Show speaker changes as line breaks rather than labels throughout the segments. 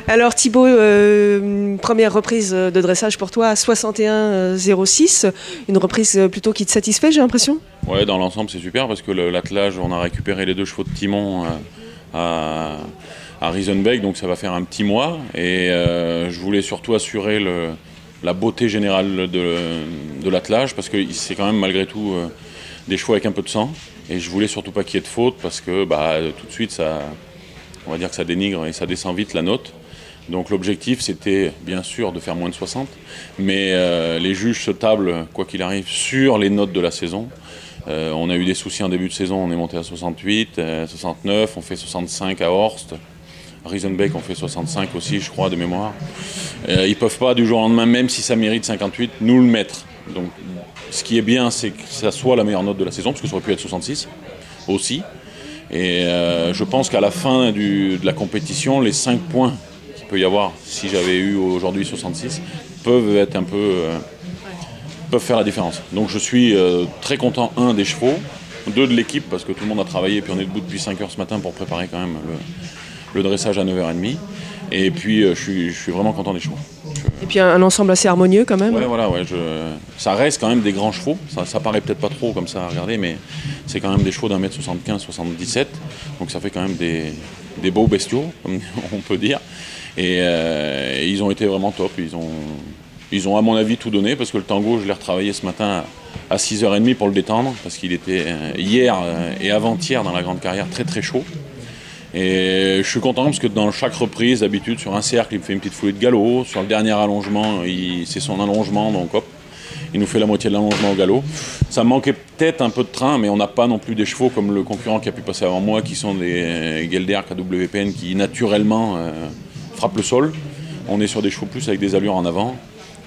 Alors Thibaut, première reprise de dressage pour toi à 61,06. Une reprise plutôt qui te satisfait, j'ai l'impression?
Ouais, dans l'ensemble c'est super parce que l'attelage, on a récupéré les 2 chevaux de Timon à Riesenbeek, donc ça va faire un petit mois. Et je voulais surtout assurer la beauté générale de l'attelage parce que c'est quand même malgré tout des chevaux avec un peu de sang. Et je voulais surtout pas qu'il y ait de faute parce que tout de suite on va dire que ça dénigre et ça descend vite la note. Donc l'objectif c'était bien sûr de faire moins de 60, mais les juges se tablent quoi qu'il arrive sur les notes de la saison. On a eu des soucis en début de saison, on est monté à 68, 69, on fait 65 à Horst. Riesenbeek on fait 65 aussi je crois de mémoire. Ils peuvent pas du jour au lendemain, même si ça mérite 58, nous le mettre. Donc ce qui est bien c'est que ça soit la meilleure note de la saison, parce que ça aurait pu être 66 aussi. Et je pense qu'à la fin de la compétition, les 5 points qu'il peut y avoir, si j'avais eu aujourd'hui 66, peuvent être peuvent faire la différence. Donc je suis très content, des chevaux, 2 de l'équipe, parce que tout le monde a travaillé, puis on est debout depuis 5 heures ce matin pour préparer quand même le dressage à 9h30. Et puis je suis vraiment content des chevaux.
Et puis un ensemble assez harmonieux quand même.
Ouais, voilà, ouais, ça reste quand même des grands chevaux. Ça paraît peut-être pas trop comme ça à regarder, mais c'est quand même des chevaux d'1m75, 77. Donc ça fait quand même des beaux bestiaux, comme on peut dire. Et ils ont été vraiment top. Ils ont à mon avis tout donné, parce que le tango, je l'ai retravaillé ce matin à 6h30 pour le détendre, parce qu'il était hier et avant-hier dans la grande carrière très très chaud. Et je suis content parce que dans chaque reprise, d'habitude, sur un cercle, il me fait une petite foulée de galop. Sur le dernier allongement, c'est son allongement, donc hop, il nous fait la moitié de l'allongement au galop. Ça manquait peut-être un peu de train, mais on n'a pas non plus des chevaux comme le concurrent qui a pu passer avant moi, qui sont des Gelder KWPN qui naturellement frappent le sol. On est sur des chevaux plus avec des allures en avant.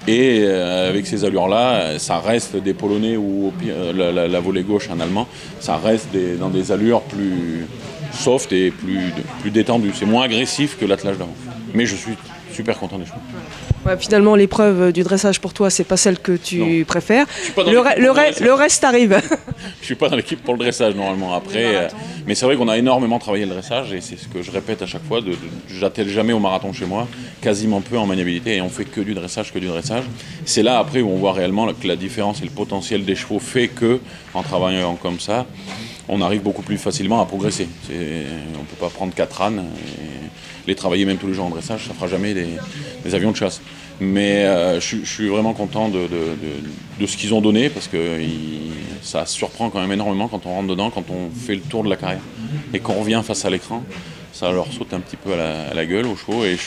Et avec ces allures-là, ça reste des Polonais ou la volée gauche, un Allemand, ça reste dans des allures plus soft et plus détendues. C'est moins agressif que l'attelage d'avant. Mais je suis super content des chevaux.
Ouais, finalement, l'épreuve du dressage pour toi, c'est pas celle que tu préfères. Le reste arrive.
Je suis pas dans l'équipe pour le dressage normalement. Après, mais c'est vrai qu'on a énormément travaillé le dressage et c'est ce que je répète à chaque fois. J'attelle jamais au marathon chez moi, quasiment peu en maniabilité, et on fait que du dressage, que du dressage. C'est là après où on voit réellement que la différence et le potentiel des chevaux fait que, en travaillant comme ça, on arrive beaucoup plus facilement à progresser. On ne peut pas prendre 4 ânes et les travailler même tous les jours en dressage, ça ne fera jamais des avions de chasse. Mais je suis vraiment content de ce qu'ils ont donné, parce que ça surprend quand même énormément quand on rentre dedans, quand on fait le tour de la carrière et qu'on revient face à l'écran. Ça leur saute un petit peu à la gueule aux chevaux et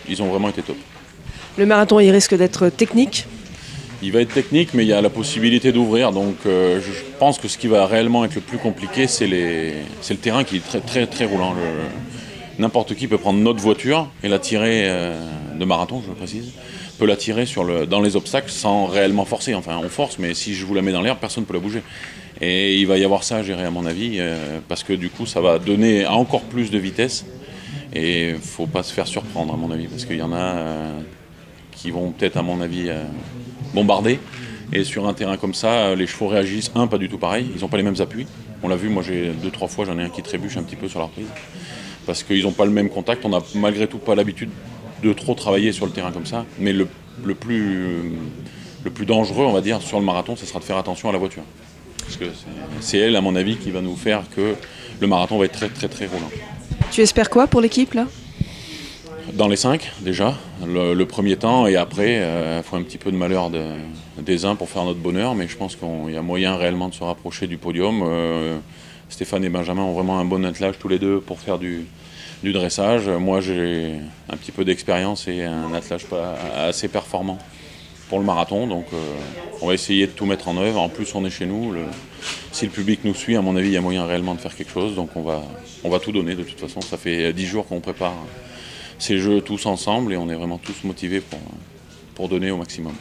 ils ont vraiment été top.
Le marathon, il risque d'être technique.
Il va être technique, mais il y a la possibilité d'ouvrir. Donc je pense que ce qui va réellement être le plus compliqué, c'est le terrain qui est très, très, très roulant. N'importe qui peut prendre notre voiture et la tirer de marathon, je précise, peut la tirer dans les obstacles sans réellement forcer. Enfin, on force, mais si je vous la mets dans l'air, personne ne peut la bouger. Et il va y avoir ça à gérer, à mon avis, parce que du coup, ça va donner encore plus de vitesse. Et il ne faut pas se faire surprendre, à mon avis, parce qu'il y en a qui vont peut-être, à mon avis, bombarder. Et sur un terrain comme ça, les chevaux réagissent, pas du tout pareil. Ils n'ont pas les mêmes appuis. On l'a vu, moi j'ai 2-3 fois, j'en ai un qui trébuche un petit peu sur la reprise. Parce qu'ils n'ont pas le même contact. On n'a malgré tout pas l'habitude de trop travailler sur le terrain comme ça. Mais le plus dangereux, on va dire, sur le marathon, ce sera de faire attention à la voiture. Parce que c'est elle, à mon avis, qui va nous faire que le marathon va être très très très roulant.
Tu espères quoi pour l'équipe là ?
Dans les 5 déjà, le premier temps, et après il faut un petit peu de malheur des uns pour faire notre bonheur, mais je pense qu'il y a moyen réellement de se rapprocher du podium. Stéphane et Benjamin ont vraiment un bon attelage tous les deux pour faire du dressage. Moi j'ai un petit peu d'expérience et un attelage pas assez performant pour le marathon, donc on va essayer de tout mettre en œuvre. En plus on est chez nous, si le public nous suit, à mon avis il y a moyen réellement de faire quelque chose, donc on va tout donner de toute façon. Ça fait 10 jours qu'on prépare ces jeux tous ensemble et on est vraiment tous motivés pour donner au maximum.